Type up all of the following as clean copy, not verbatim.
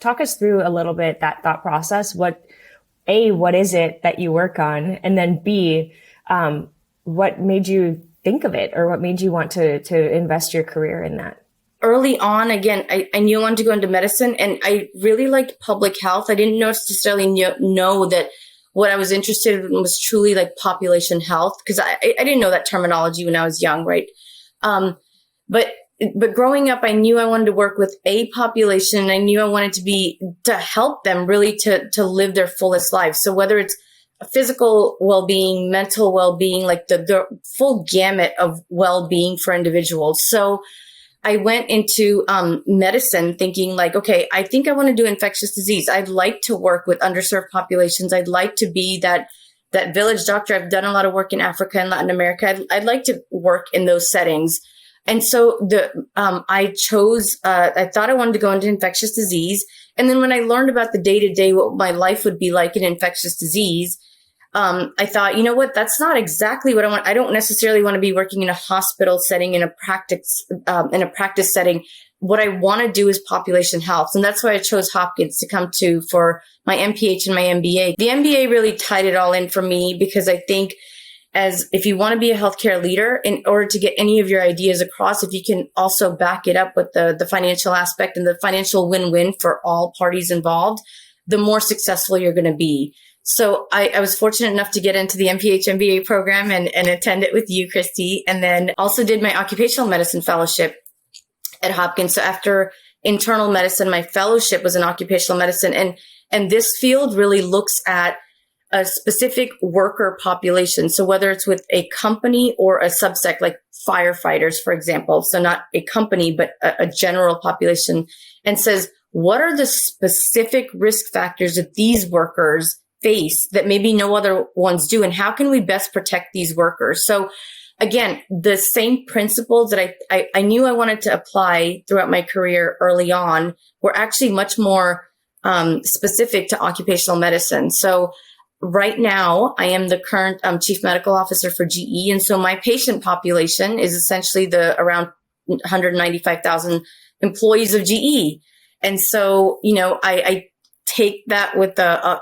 Talk us through a little bit that thought process. What is it that you work on? And then B, what made you think of it, or what made you want to invest your career in that? Early on, again, I knew I wanted to go into medicine, and I really liked public health. I didn't necessarily know that what I was interested in was truly like population health, because I didn't know that terminology when I was young, right? But growing up, I knew I wanted to work with a population. I knew I wanted to help them really to live their fullest lives. So whether it's physical well-being, mental well-being, like the full gamut of well-being for individuals. So I went into medicine thinking like, okay, I think I want to do infectious disease. I'd like to work with underserved populations. I'd like to be that village doctor. I've done a lot of work in Africa and Latin America. I'd like to work in those settings. And so I chose, I thought I wanted to go into infectious disease. And then when I learned about the day-to-day, what my life would be like in infectious disease, I thought, you know what, that's not exactly what I want. I don't necessarily want to be working in a hospital setting, in a practice setting. What I want to do is population health. And that's why I chose Hopkins to come to for my MPH and my MBA. The MBA really tied it all in for me, because I think if you want to be a healthcare leader, in order to get any of your ideas across, if you can also back it up with the financial aspect and the financial win-win for all parties involved, the more successful you're going to be. So I was fortunate enough to get into the MPH MBA program and attend it with you, Kristi, and then also did my occupational medicine fellowship at Hopkins. So after internal medicine, my fellowship was in occupational medicine. And this field really looks at a specific worker population. So whether it's with a company or a subsect, like firefighters, for example, so not a company, but a general population, and says, what are the specific risk factors that these workers face that maybe no other ones do? And how can we best protect these workers? So again, the same principles that I knew I wanted to apply throughout my career early on were actually much more specific to occupational medicine. So right now, I am the current chief medical officer for GE. And so my patient population is essentially the around 195,000 employees of GE. And so, I take that with a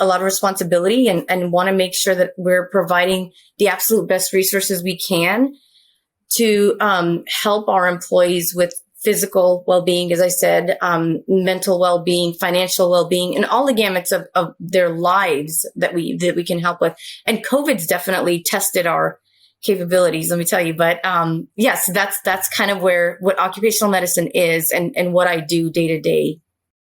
lot of responsibility and want to make sure that we're providing the absolute best resources we can to help our employees with physical well-being, as I said, mental well-being, financial well-being, and all the gamuts of their lives that we can help with. And COVID's definitely tested our capabilities, let me tell you. But yes, that's kind of what occupational medicine is and what I do day to day.